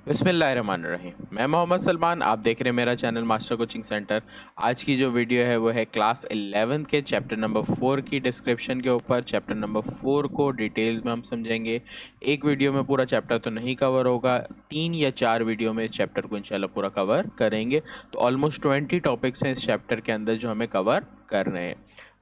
बिस्मिल्लाहिर्रहमानिर्रहीम। मैं मोहम्मद सलमान, आप देख रहे हैं मेरा चैनल मास्टर कोचिंग सेंटर। आज की जो वीडियो है वो है क्लास 11 के चैप्टर नंबर 4 की डिस्क्रिप्शन के ऊपर। चैप्टर नंबर 4 को डिटेल में हम समझेंगे। एक वीडियो में पूरा चैप्टर तो नहीं कवर होगा, 3 या 4 वीडियो में इस चैप्टर को इंशाल्लाह पूरा कवर करेंगे। तो ऑलमोस्ट 20 टॉपिक्स हैं इस चैप्टर के अंदर जो हमें कवर करने हैं।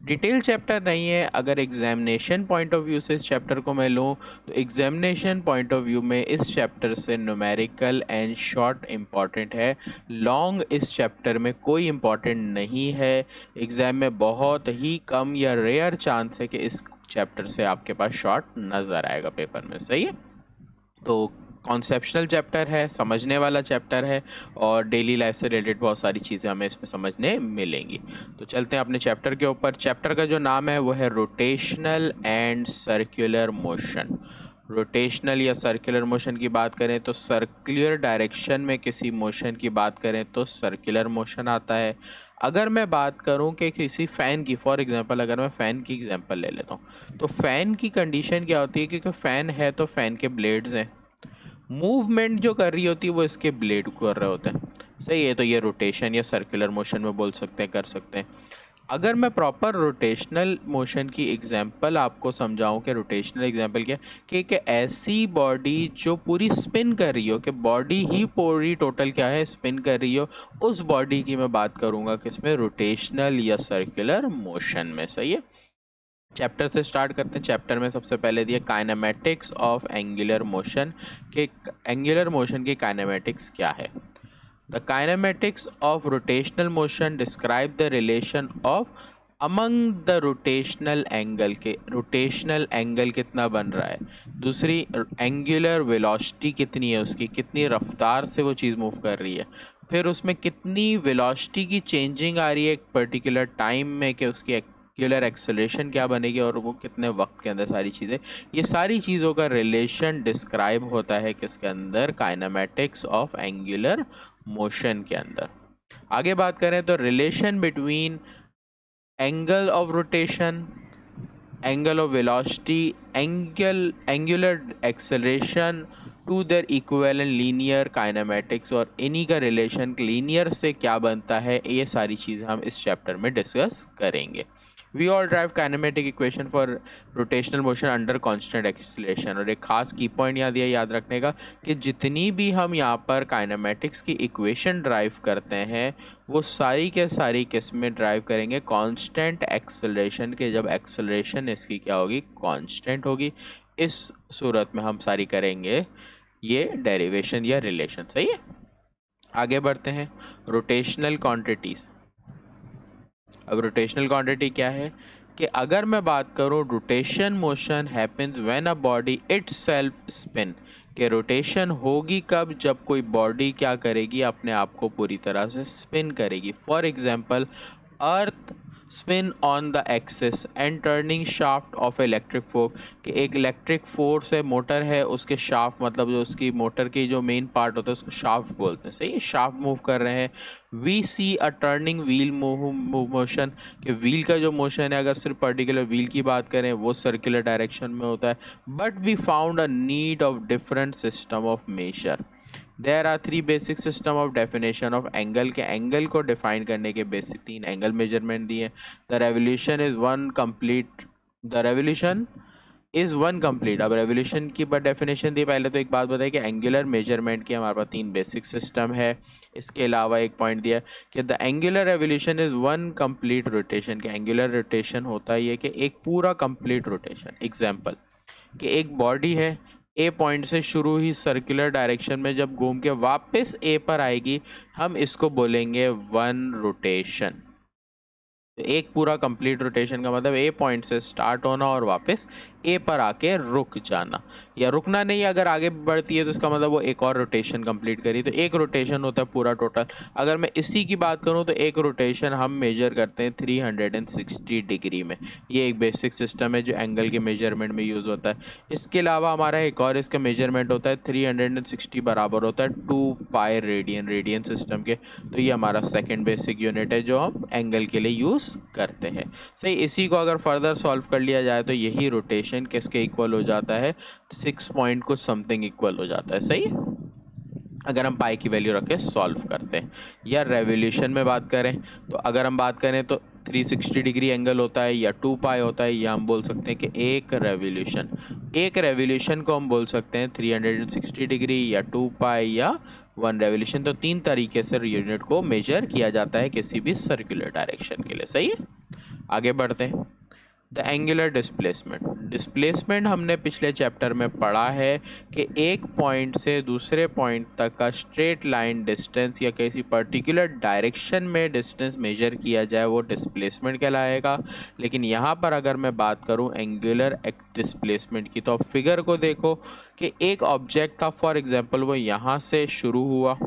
डिटेल चैप्टर नहीं है। अगर एग्जामिनेशन पॉइंट ऑफ व्यू से इस चैप्टर को मैं लूँ तो एग्जामिनेशन पॉइंट ऑफ व्यू में इस चैप्टर से न्यूमेरिकल एंड शॉर्ट इम्पॉर्टेंट है। लॉन्ग इस चैप्टर में कोई इम्पॉर्टेंट नहीं है। एग्जाम में बहुत ही कम या रेयर चांस है कि इस चैप्टर से आपके पास शॉर्ट नज़र आएगा पेपर में। सही है। तो कॉन्सेप्शनल चैप्टर है, समझने वाला चैप्टर है और डेली लाइफ से रिलेटेड बहुत सारी चीज़ें हमें इसमें समझने मिलेंगी। तो चलते हैं अपने चैप्टर के ऊपर। चैप्टर का जो नाम है वो है rotational and circular motion. Rotational या सर्कुलर मोशन की बात करें तो सर्कुलर डायरेक्शन में किसी मोशन की बात करें तो सर्कुलर मोशन आता है। अगर मैं बात करूं कि किसी फ़ैन की, फॉर एग्जांपल अगर मैं फ़ैन की एग्जांपल ले लेता हूं तो फ़ैन की कंडीशन क्या होती है, क्योंकि फ़ैन है तो फ़ैन के ब्लेड्स हैं, मूवमेंट जो कर रही होती है वो इसके ब्लेड को कर रहे होते हैं। सही है। तो ये रोटेशन या सर्कुलर मोशन में बोल सकते हैं, कर सकते हैं। अगर मैं प्रॉपर रोटेशनल मोशन की एग्जांपल आपको समझाऊं कि रोटेशनल एग्जांपल क्या है, कि एक ऐसी बॉडी जो पूरी स्पिन कर रही हो, कि बॉडी ही पूरी टोटल क्या है, स्पिन कर रही हो, उस बॉडी की मैं बात करूंगा किसमें, रोटेशनल या सर्कुलर मोशन में। सही है। चैप्टर से स्टार्ट करते हैं। चैप्टर में सबसे पहले दिया काइनेमेटिक्स ऑफ एंगुलर मोशन, के एंगुलर मोशन की काइनेमेटिक्स क्या है। The kinematics of rotational motion describe the relation of among the rotational angle, के रोटेशनल एंगल कितना बन रहा है, दूसरी एंगुलर वेलोसिटी कितनी है, उसकी कितनी रफ्तार से वो चीज़ मूव कर रही है, फिर उसमें कितनी वेलोसिटी की चेंजिंग आ रही है एक पर्टिकुलर टाइम में, कि उसकी एंगुलर एक्सेलरेशन क्या बनेगी और वो कितने वक्त के अंदर, सारी चीज़ें, ये सारी चीज़ों का रिलेशन डिस्क्राइब होता है किसके अंदर, काइनेमेटिक्स ऑफ एंगुलर मोशन के अंदर। आगे बात करें तो relation between angle of rotation, angle of velocity, angular acceleration to their equivalent linear kinematics, और इन्हीं का रिलेशन लीनियर से क्या बनता है, ये सारी चीज़ हम इस चैप्टर में डिस्कस करेंगे। We all drive kinematic equation for rotational motion under constant acceleration. और एक खास की पॉइंट याद रखने का कि जितनी भी हम यहाँ पर काइनेमेटिक्स की इक्वेशन ड्राइव करते हैं वो सारी के सारी किस में ड्राइव करेंगे, कांस्टेंट एक्सेलरेशन के। जब एक्सेलरेशन इसकी क्या होगी, कांस्टेंट होगी, इस सूरत में हम सारी करेंगे ये डेरिवेशन या रिलेशन। सही है। आगे बढ़ते हैं। Rotational quantities. अब रोटेशनल क्वांटिटी क्या है, कि अगर मैं बात करूं, rotation motion happens when a body itself spin, कि रोटेशन होगी कब, जब कोई बॉडी क्या करेगी, अपने आप को पूरी तरह से स्पिन करेगी। For example earth spin on the axis and turning shaft of electric force, कि एक इलेक्ट्रिक फोर्स है, मोटर है, उसके शाफ्ट मतलब जो उसकी मोटर की जो मेन पार्ट होता है उसको शाफ्ट बोलते हैं। सही है। शाफ्ट मूव कर रहे हैं। We see a turning wheel motion, कि व्हील का जो मोशन है, अगर सिर्फ पर्टिकुलर व्हील की बात करें वो सर्कुलर डायरेक्शन में होता है। But we found a need of different system of measure. There are 3 basic system of definition of angle, के एंगल को डिफाइन करने के बेसिक 3 एंगल मेजरमेंट दिए। The revolution is one complete, the revolution is one complete. अब revolution की but definition दी, पहले तो एक बात बताई कि एंगुलर मेजरमेंट की हमारे पास 3 बेसिक सिस्टम है। इसके अलावा एक पॉइंट दिया कि the angular revolution is one complete rotation, के एंगुलर रोटेशन होता है ये कि एक पूरा कंप्लीट रोटेशन। एग्जाम्पल कि एक बॉडी है, ए पॉइंट से शुरू ही सर्कुलर डायरेक्शन में जब घूम के वापस ए पर आएगी, हम इसको बोलेंगे वन रोटेशन। तो एक पूरा कंप्लीट रोटेशन का मतलब ए पॉइंट से स्टार्ट होना और वापस ए पर आके रुक जाना, या रुकना नहीं, अगर आगे बढ़ती है तो इसका मतलब वो एक और रोटेशन कंप्लीट करी, तो एक रोटेशन होता है पूरा टोटल। अगर मैं इसी की बात करूं तो एक रोटेशन हम मेजर करते हैं 360 डिग्री में। ये एक बेसिक सिस्टम है जो एंगल के मेजरमेंट में यूज़ होता है। इसके अलावा हमारा एक और इसका मेजरमेंट होता है 360 बराबर होता है 2 पाई रेडियन, रेडियन सिस्टम के। तो ये हमारा सेकेंड बेसिक यूनिट है जो हम एंगल के लिए यूज़ करते हैं। सही। इसी को अगर फर्दर सॉल्व कर लिया जाए तो यही रोटेशन किसके इक्वल हो जाता है, 6 पॉइंट कुछ समथिंग इक्वल हो जाता है। सही। अगर हम पाई की वैल्यू रख के सॉल्व करते हैं। या रेवोल्यूशन में बात करें तो अगर हम बात करें तो 360 डिग्री एंगल होता है या 2 पाई होता है, या हम बोल सकते हैं कि एक रेवोल्यूशन को हम बोल सकते हैं 360 डिग्री या 2 पाई या 1 रेवोल्यूशन। तो तीन तरीके से यूनिट को मेजर किया जाता है किसी भी सर्कुलर डायरेक्शन के लिए। सही है, आगे बढ़ते हैं। The angular displacement. डिस्प्लेसमेंट हमने पिछले चैप्टर में पढ़ा है कि एक पॉइंट से दूसरे पॉइंट तक का स्ट्रेट लाइन डिस्टेंस या किसी पर्टिकुलर डायरेक्शन में डिस्टेंस मेजर किया जाए वो डिस्प्लेसमेंट कहलाएगा। लेकिन यहाँ पर अगर मैं बात करूँ एंगुलर डिस्प्लेसमेंट की, तो आप फिगर को देखो कि एक ऑब्जेक्ट था, फॉर एग्जांपल वो यहाँ से शुरू हुआ,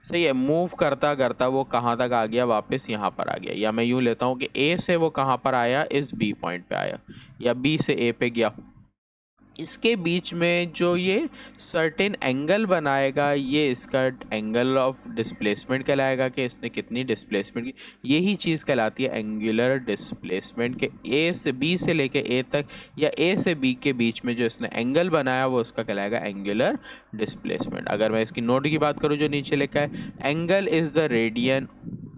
सही है, मूव करता करता वो कहाँ तक आ गया, वापस यहाँ पर आ गया। या मैं यूँ लेता हूँ कि ए से वो कहाँ पर आया, इस बी पॉइंट पे आया, या बी से ए पे गया। इसके बीच में जो ये सर्टेन एंगल बनाएगा, ये इसका एंगल ऑफ डिस्प्लेसमेंट कहलाएगा कि इसने कितनी डिस्प्लेसमेंट की। यही चीज़ कहलाती है एंगुलर डिस्प्लेसमेंट के ए से बी से लेके ए तक या ए से बी के बीच में जो इसने एंगल बनाया वो उसका कहलाएगा एंगुलर डिस्प्लेसमेंट। अगर मैं इसकी नोट की बात करूँ जो नीचे लिखा है, angle is the radian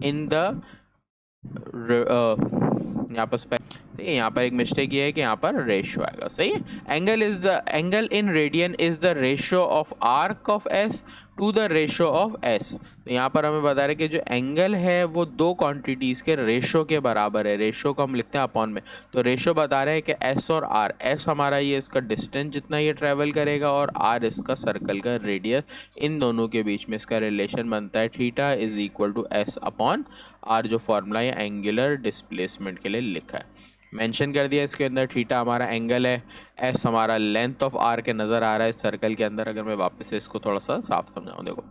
in the, यहाँ पर एक मिस्टेक ये है कि यहाँ पर रेशियो आएगा। सही है, angle in radian is the ratio of arc of S to the ratio of S. तो यहाँ पर हमें बता रहे कि जो एंगल है वो दो क्वांटिटीज के रेशियो के बराबर है। रेशियो को हम लिखते हैं अपॉन में, तो रेशियो बता रहे हैं कि एस और आर, एस हमारा ये इसका डिस्टेंस जितना ये ट्रेवल करेगा और आर इसका सर्कल का रेडियस, इन दोनों के बीच में इसका रिलेशन बनता है theta is equal to S upon R, जो फॉर्मूला है एंगुलर डिस्प्लेसमेंट के लिए लिखा है। मेंशन कर दिया इसके अंदर, थीटा हमारा एंगल है, एस हमारा लेंथ ऑफ आर के नज़र आ रहा है सर्कल के अंदर। अगर मैं वापस से इसको थोड़ा सा साफ समझाऊं, देखो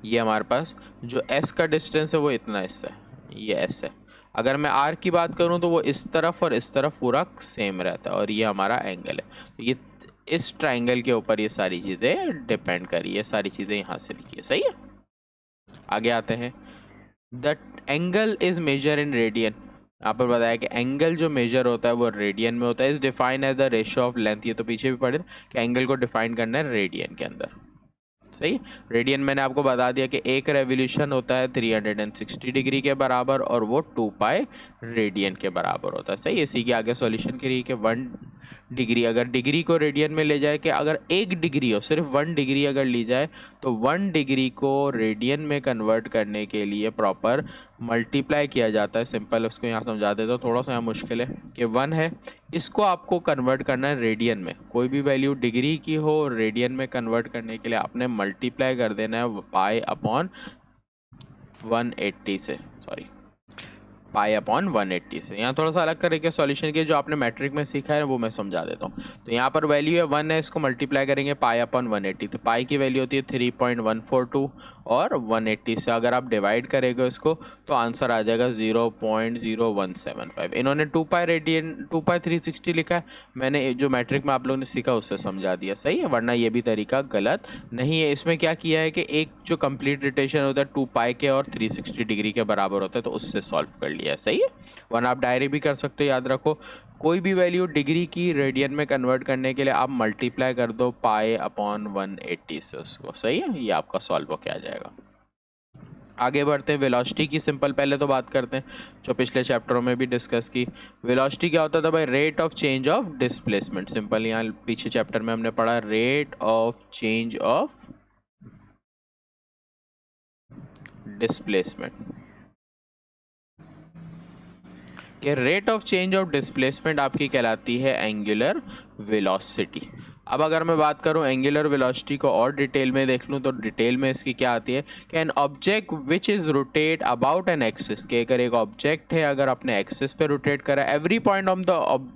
ये हमारे पास जो एस का डिस्टेंस है वो इतना इससे, ये एस है। अगर मैं आर की बात करूं तो वो इस तरफ और इस तरफ पूरा सेम रहता है, और ये हमारा एंगल है। तो ये इस ट्राइंगल के ऊपर ये सारी चीज़ें डिपेंड करी, ये सारी चीज़ें यहाँ से लिखी है। सही है, आगे आते हैं। The angle is measure in radian. यहाँ पर बताया कि एंगल जो मेजर होता है वो रेडियन में होता है। Is define as the ratio of length, ये तो पीछे भी पढ़े कि एंगल को डिफाइन करना है रेडियन के अंदर। सही, रेडियन मैंने आपको बता दिया कि एक रेवोल्यूशन होता है 360 डिग्री के बराबर और वो 2 पाई रेडियन के बराबर होता है। सही, इसी के आगे सॉल्यूशन करिए कि 1 डिग्री, अगर डिग्री को रेडियन में ले जाए कि अगर 1 डिग्री हो, सिर्फ 1 डिग्री अगर ली जाए तो 1 डिग्री को रेडियन में कन्वर्ट करने के लिए प्रॉपर मल्टीप्लाई किया जाता है। सिंपल उसको यहाँ समझा देता हूँ, थोड़ा सा यहाँ मुश्किल है कि 1 है, इसको आपको कन्वर्ट करना है रेडियन में। कोई भी वैल्यू डिग्री की हो, रेडियन में कन्वर्ट करने के लिए आपने मल्टीप्लाई कर देना है पाई अपॉन 180 से, सॉरी पाई अपॉन 180 से। यहाँ थोड़ा सा अलग करके सॉल्यूशन के जो आपने मैट्रिक में सीखा है वो मैं समझा देता हूँ। तो यहाँ पर वैल्यू है 1 है, इसको मल्टीप्लाई करेंगे पाई अपॉन 180, तो पाई की वैल्यू होती है 3.142 और 180 से अगर आप डिवाइड करेंगे इसको तो आंसर आ जाएगा 0.0175। इन्होंने 2 पाई रेडियन 2 पाई 360 लिखा है, मैंने जो मैट्रिक में आप लोगों ने सीखा उससे समझा दिया। सही है, वरना ये भी तरीका गलत नहीं है। इसमें क्या किया है कि एक जो कंप्लीट रोटेशन होता है 2 पाई के और 360 डिग्री के बराबर होता है, तो उससे सॉल्व कर लिया है। सही है, वरना आप डायरेक्ट भी कर सकते हो। याद रखो, कोई भी वैल्यू डिग्री की रेडियन में कन्वर्ट करने के लिए आप मल्टीप्लाई कर दो पाई अपॉन 180 से उसको। सही है, ये आपका सॉल्व होके आ जाएगा। आगे बढ़ते हैं, वेलोसिटी की सिंपल पहले तो बात करते हैं जो पिछले चैप्टरों में भी डिस्कस की। वेलोसिटी क्या होता था भाई, rate of change of displacement. Simple यहाँ पीछे चैप्टर में हमने पढ़ा rate of change of displacement, कि rate of change of displacement आपकी कहलाती है एंगुलर वेलोसिटी। अब अगर मैं बात करूं एंगुलर वेलोसिटी को और डिटेल में देख लूं तो डिटेल में इसकी क्या आती है कि an object which is rotate about an axis, के अगर एक ऑब्जेक्ट है अगर अपने एक्सिस पे रोटेट करा, every point of the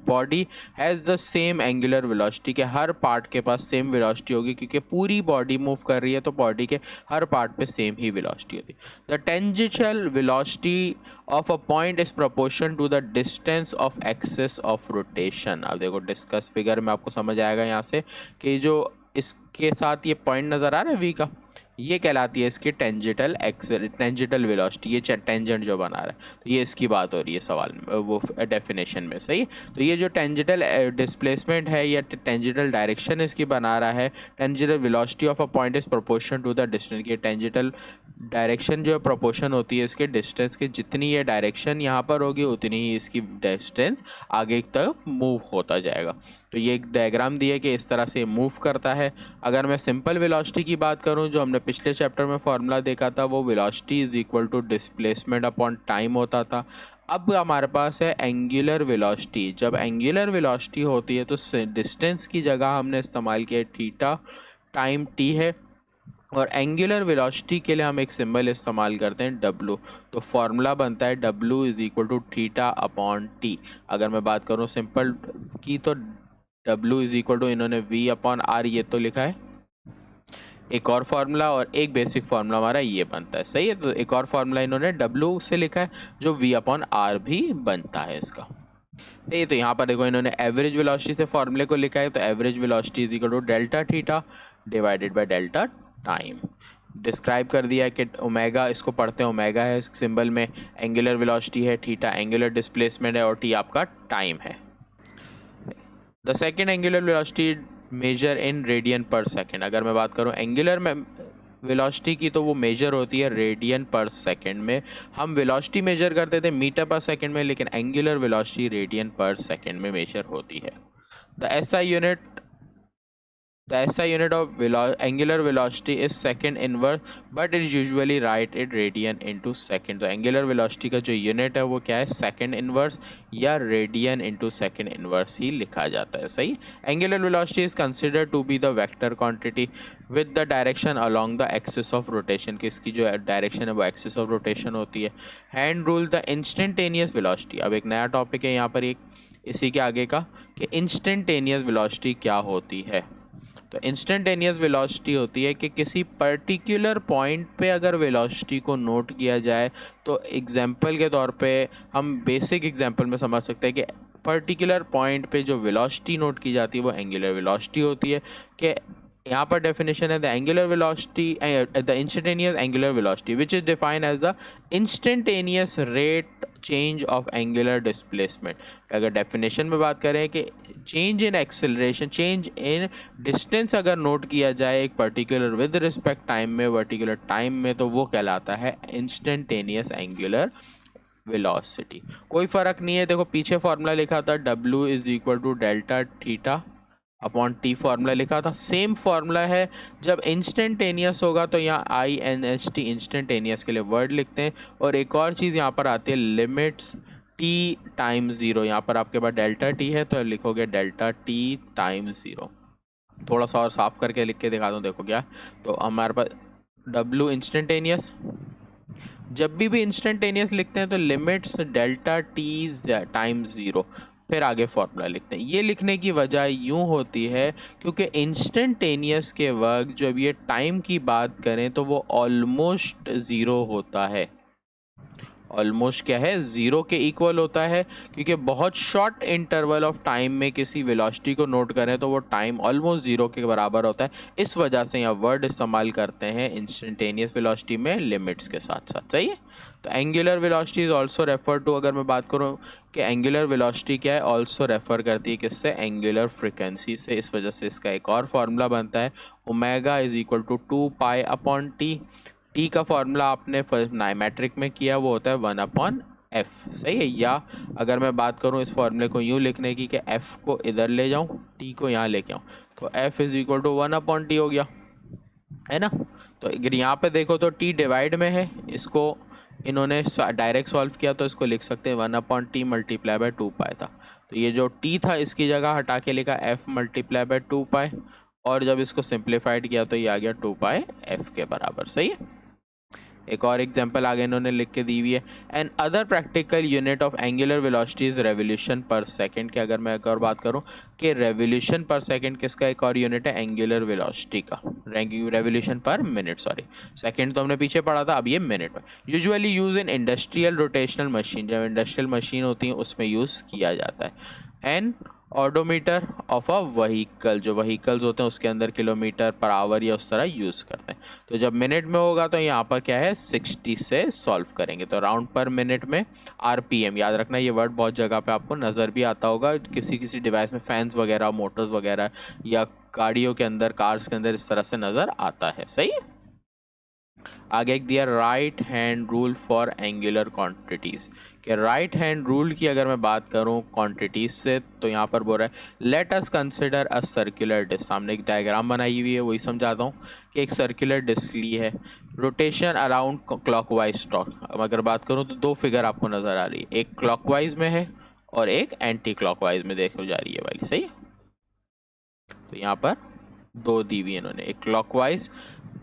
body has the same angular velocity, के हर पार्ट के पास सेम वेलोसिटी होगी क्योंकि पूरी बॉडी मूव कर रही है तो बॉडी के हर पार्ट पे सेम ही वेलोसिटी होती है। The tangential velocity of a point is proportion to the distance of axis of rotation. अब देखो डिस्कस फिगर में आपको समझ आएगा यहाँ से कि जो इसके साथ ये पॉइंट नजर आ रहा है वी का, ये कहलाती है इसकी टेंजेंटल वेलोसिटी, ये टेंजेंट जो बना रहा है, तो ये इसकी बात हो रही है सवाल में, वो डेफिनेशन में, सही। तो ये जो टेंजेंटल डिस्प्लेसमेंट है या टेंजेंटल डायरेक्शन इसकी बना रहा है, tangential velocity of a point is proportion to the distance, की टेंजेंटल डायरेक्शन जो है प्रोपोर्शन होती है इसके डिस्टेंस की, जितनी ये डायरेक्शन यहाँ पर होगी उतनी ही इसकी डिस्टेंस आगे तक मूव होता जाएगा। तो ये एक डायग्राम दिया कि इस तरह से मूव करता है। अगर मैं सिंपल वेलोसिटी की बात करूं, जो हमने पिछले चैप्टर में फॉर्मूला देखा था, वो velocity is equal to displacement upon time होता था। अब हमारे पास है एंगुलर वेलोसिटी। जब एंगुलर वेलोसिटी होती है तो डिस्टेंस की जगह हमने इस्तेमाल किया थीटा, टाइम टी है, और एंगुलर वेलोसिटी के लिए हम एक सिंबल इस्तेमाल करते हैं W। तो फॉर्मूला बनता है W is equal to theta upon T. अगर मैं बात करूं सिंपल की, तो W इज इक्वल टू, इन्होंने V अपॉन R ये तो लिखा है, एक और फार्मूला और एक बेसिक फार्मूला हमारा ये बनता है, सही है। तो एक और फार्मूला इन्होंने W से लिखा है जो V अपॉन R भी बनता है इसका। ये तो यहाँ पर देखो इन्होंने एवरेज वेलोसिटी से फॉर्मूले को लिखा है, तो average velocity is equal to delta theta divided by delta time. Describe कर दिया है कि ओमेगा, इसको पढ़ते हैं ओमेगा है सिंबल में, एंगुलर वेलोसिटी है, थीटा एंगुलर डिस्प्लेसमेंट है, और टी आपका टाइम है। The second angular velocity measure in radian per second. अगर मैं बात करूँ एंगुलर में वेलोसिटी की, तो वो मेजर होती है रेडियन पर सेकेंड में। हम वेलोसिटी मेजर करते थे मीटर पर सेकेंड में, लेकिन angular velocity radian per second में मेजर होती है। The SI unit of angular velocity is second inverse, but it is usually write it radian into second। तो angular velocity का जो यूनिट है वो क्या है, second inverse या radian into second inverse ही लिखा जाता है, सही। angular velocity is considered to be the vector quantity with the direction along the axis of rotation, कि इसकी जो डायरेक्शन है वो axis of rotation होती है। hand rule the instantaneous velocity। अब एक नया टॉपिक है यहाँ पर, एक इसी के आगे का, कि instantaneous velocity क्या होती है। तो इंस्टेंटेनियस वेलोसिटी होती है कि किसी पर्टिकुलर पॉइंट पे अगर वेलोसिटी को नोट किया जाए, तो एग्जांपल के तौर पे हम बेसिक एग्जांपल में समझ सकते हैं कि पर्टिकुलर पॉइंट पे जो वेलोसिटी नोट की जाती है वो एंगुलर वेलोसिटी होती है। कि यहाँ पर डेफिनेशन है the angular velocity, the instantaneous angular velocity which is defined as the instantaneous rate change of angular displacement. अगर डेफिनेशन में बात करें कि change in acceleration, change in distance अगर नोट किया जाए एक पर्टिकुलर विद रिस्पेक्ट टाइम में, पर्टिकुलर टाइम में, तो वो कहलाता है इंस्टेंटेनियस एंगुलर वेलोसिटी। कोई फर्क नहीं है, देखो पीछे फॉर्मूला लिखा था W is equal to delta theta upon T, formula लिखा था, सेम फॉर्मूला है। जब इंस्टेंटेनियस होगा तो यहाँ INST इंस्टेंटेनियस के लिए वर्ड लिखते हैं। और एक और चीज़ यहाँ पर आती है लिमिट्स t टाइम 0। यहाँ पर आपके पास डेल्टा t है तो लिखोगे डेल्टा t टाइम 0। थोड़ा सा और साफ करके लिख के दिखा दूँ, देखो क्या। तो हमारे पास W इंस्टेंटेनियस, जब भी इंस्टेंटेनियस लिखते हैं तो लिमिट्स डेल्टा t टाइम 0, फिर आगे फॉर्मूला लिखते हैं। ये लिखने की वजह यूं होती है क्योंकि इंस्टेंटेनियस के वक्त जब ये टाइम की बात करें तो वो ऑलमोस्ट ज़ीरो होता है। ऑलमोस्ट क्या है, ज़ीरो के इक्वल होता है, क्योंकि बहुत शॉर्ट इंटरवल ऑफ टाइम में किसी वेलोसिटी को नोट करें तो वो टाइम ऑलमोस्ट ज़ीरो के बराबर होता है। इस वजह से यहाँ वर्ड इस्तेमाल करते हैं इंस्टेंटेनियस वेलोसिटी में लिमिट्स के साथ साथ, सही है। तो angular velocity is also refer to, अगर मैं बात करूँ कि एंगुलर वेलोसिटी क्या है, ऑल्सो रेफर करती है किससे, एंगुलर फ्रिक्वेंसी से। इस वजह से इसका एक और फार्मूला बनता है omega is equal to 2 pi upon T. T का फॉर्मूला आपने मैट्रिक में किया, वो होता है 1/f, सही है। या अगर मैं बात करूं इस फॉर्मूले को यूं लिखने की कि f को इधर ले जाऊं, t को यहाँ लेके आऊं, तो f is equal to 1/t हो गया, है ना। तो अगर यहाँ पे देखो तो t डिवाइड में है, इसको इन्होंने डायरेक्ट सॉल्व किया तो इसको लिख सकते हैं 1/t मल्टीप्लाई बाय 2 पाई था। तो ये जो t था इसकी जगह हटा के लिखा f मल्टीप्लाई बाय 2 पाई, और जब इसको सिंप्लीफाइड किया तो ये आ गया 2 पाई f के बराबर, सही है। एक और एग्जांपल आगे इन्होंने लिख के दी हुई है। And other practical unit of angular velocity is revolution पर सेकंड। की अगर मैं एक और बात करूं कि रेवोल्यूशन पर सेकंड किसका एक और यूनिट है, एंगुलर वेलोसिटी का। Revolution per minute, sorry second तो हमने पीछे पढ़ा था, अब ये मिनट में। Usually use in industrial rotational machine, जब इंडस्ट्रियल मशीन होती है उसमें यूज किया जाता है। An odometer of a vehicle, जो व्हीकल्स होते हैं उसके अंदर किलोमीटर पर आवर या उस तरह यूज़ करते हैं। तो जब मिनट में होगा तो यहाँ पर क्या है 60 से सॉल्व करेंगे। तो राउंड पर मिनट में आरपीएम, याद रखना ये वर्ड बहुत जगह पे आपको नज़र भी आता होगा, किसी किसी डिवाइस में फैंस वगैरह, मोटर्स वगैरह या गाड़ियों के अंदर, कार्स के अंदर इस तरह से नज़र आता है। सही है। आगे एक दिया right hand rule for angular quantities, कि राइट हैंड रूल की अगर मैं बात करूं क्वांटिटीज से, तो यहाँ पर बोल रहा है let us consider a circular disc. सामने एक डायग्राम बनाई हुई है, वही समझाता हूँ कि एक सर्कुलर डिस्क ली है, रोटेशन अराउंड क्लॉकवाइज टॉर्क। अगर बात करूँ तो दो फिगर आपको नजर आ रही है, एक क्लॉकवाइज में है और एक एंटी क्लॉकवाइज में देखो जा रही है वाली। सही है। तो यहाँ पर दो दी हुई इन्होंने, एक क्लॉकवाइज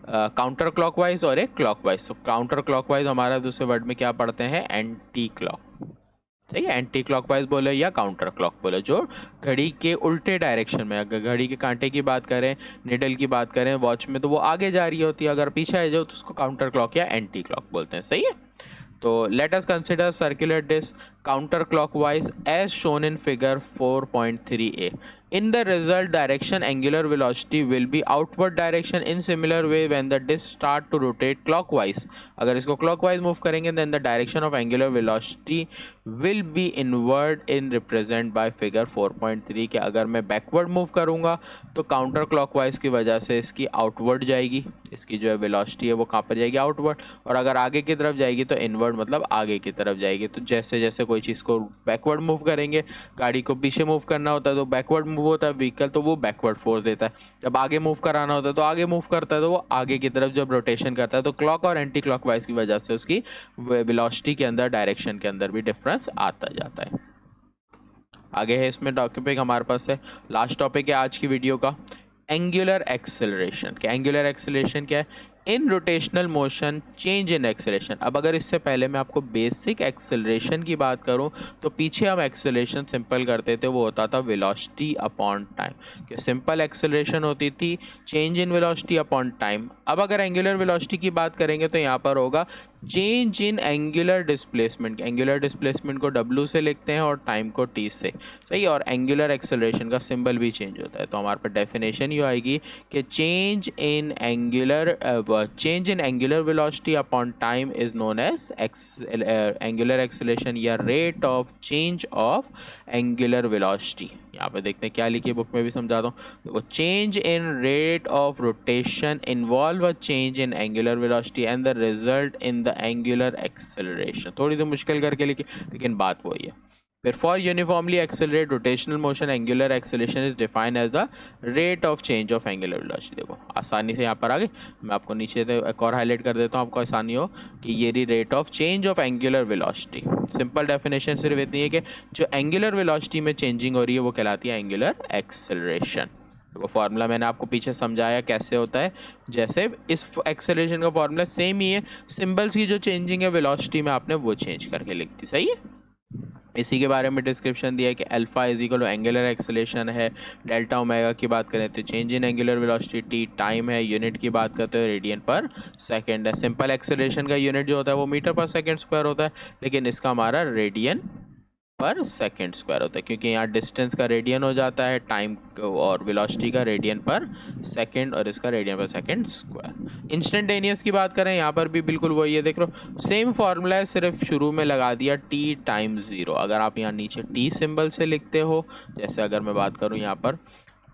काउंटर क्लॉकवाइज और एक क्लॉकवाइज। तो काउंटर क्लॉकवाइज हमारा दूसरे वर्ड में क्या पढ़ते हैं, एंटी क्लॉक। सही है। एंटी क्लॉकवाइज बोले या काउंटर क्लॉक बोले, जो घड़ी के उल्टे डायरेक्शन में। अगर घड़ी के कांटे की बात करें, निडल की बात करें वॉच में, तो वो आगे जा रही होती है, अगर पीछे आ जाओ तो उसको काउंटर क्लॉक या एंटी क्लॉक बोलते हैं। सही है। तो let us consider circular disc counterclockwise as shown in figure 4.3a. In the result, direction angular velocity will be outward direction in similar way when the disc start to rotate clockwise. अगर इसको clockwise move करेंगे then the direction of angular velocity will be inward in represent by figure 4.3 के अगर मैं backward move करूँगा तो counter clockwise की वजह से इसकी outward जाएगी, इसकी जो है velocity है वो कहाँ पर जाएगी, outward, और अगर आगे की तरफ जाएगी तो inward मतलब आगे की तरफ जाएगी। तो जैसे जैसे कोई चीज़ को बैकवर्ड मूव करेंगे, गाड़ी को पीछे मूव करना होता है तो बैकवर्ड मूव होता है व्हीकल, तो वो बैकवर्ड फोर्स देता है। जब आगे मूव कराना होता है तो आगे मूव करता है, तो वो आगे की तरफ जब रोटेशन करता है तो क्लॉक और एंटी क्लॉकवाइज की वजह से उसकी वेलोसिटी के अंदर, डायरेक्शन के अंदर भी डिफरेंस आता जाता है। आगे है इसमें टॉपिक हमारे पास है, लास्ट टॉपिक है आज की वीडियो का, एंगुलर एक्सेलरेशन। क्या एंगुलर एक्सेलरेशन क्या है, in rotational motion change in acceleration. अब अगर इससे पहले मैं आपको बेसिक एक्सेलरेशन की बात करूं तो पीछे हम एक्सेलरेशन सिंपल करते थे, वो होता था वेलोसिटी अपॉन टाइम। कि सिंपल एक्सेलरेशन होती थी change in velocity upon time. अब अगर एंगुलर वेलोसिटी की बात करेंगे तो यहाँ पर होगा change in angular displacement. Angular displacement को W से लिखते हैं और टाइम को T से। सही। और एंगुलर एक्सेलरेशन का सिंबल भी चेंज होता है। तो हमारे पास डेफिनेशन ये आएगी कि change in angular velocity upon time is known as angular acceleration या rate of change of angular velocity. यहाँ पे देखते हैं क्या लिखी बुक में भी समझाता हूँ। तो change in rate of rotation involve a change in angular velocity and the result in the angular acceleration. थोड़ी तो मुश्किल करके लिखी लेकिन बात वही है। फिर for uniformly accelerate rotational motion angular acceleration is defined as the rate of change of angular velocity. देखो आसानी से यहाँ पर आगे मैं आपको नीचे से एक और हाईलाइट कर देता हूँ, आपको आसानी हो कि ये रही rate of change of angular velocity. Simple definition सिर्फ इतनी है कि जो एंगुलर वेलोसिटी में चेंजिंग हो रही है वो कहलाती है एंगुलर एक्सेलरेशन। वो फॉर्मूला मैंने आपको पीछे समझाया कैसे होता है, जैसे इस एक्सेलरेशन का फॉर्मूला सेम ही है, सिंबल्स की जो चेंजिंग है वेलोसिटी में आपने वो चेंज करके लिख दी। सही है। इसी के बारे में डिस्क्रिप्शन दिया है कि alpha is equal to angular acceleration है, डेल्टा ओमेगा की बात करें तो change in angular velocity, T time है, यूनिट की बात करते हैं रेडियन पर सेकंड है। सिंपल एक्सेलरेशन का यूनिट जो होता है वो मीटर पर सेकंड स्क्वायर होता है, लेकिन इसका हमारा रेडियन पर सेकेंड स्क्वायर होता है, क्योंकि यहाँ डिस्टेंस का रेडियन हो जाता है, टाइम और वेलोसिटी का रेडियन पर सेकेंड और इसका radian per second square. Instantaneous की बात करें यहाँ पर भी बिल्कुल वही है, देख लो सेम फॉर्मूला है, सिर्फ शुरू में लगा दिया t टाइम्स 0। अगर आप यहाँ नीचे t सिंबल से लिखते हो, जैसे अगर मैं बात करूँ यहाँ पर,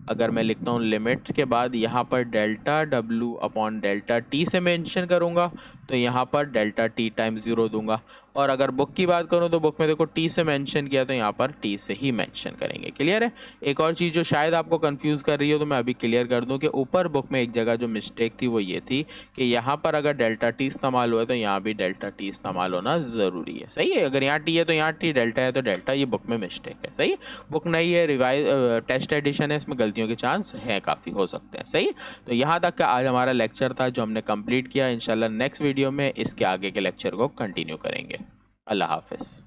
अगर मैं लिखता हूँ लिमिट्स के बाद यहाँ पर delta W upon delta T से मेंशन करूँगा तो यहाँ पर डेल्टा T टाइम्स 0 दूंगा। और अगर बुक की बात करूँ तो बुक में देखो T से मेंशन किया तो यहाँ पर T से ही मेंशन करेंगे। क्लियर है। एक और चीज़ जो शायद आपको कंफ्यूज कर रही हो तो मैं अभी क्लियर कर दूँ कि ऊपर बुक में एक जगह जो मिस्टेक थी वो ये थी कि यहाँ पर अगर डेल्टा T इस्तेमाल हुआ तो यहाँ भी डेल्टा T इस्तेमाल होना ज़रूरी है। सही है। अगर यहाँ T है तो यहाँ T, डेल्टा है तो डेल्टा, ये बुक में मिस्टेक है। सही है। बुक नहीं है, रिवाइज टेस्ट एडिशन है, इसमें गलतियों के चांस है, काफ़ी हो सकते हैं। सही है। तो यहाँ तक का आज हमारा लेक्चर था जो हमने कंप्लीट किया। इंशाल्लाह नेक्स्ट वीडियो में इसके आगे के लेक्चर को कंटिन्यू करेंगे। अल्लाह हाफिज़।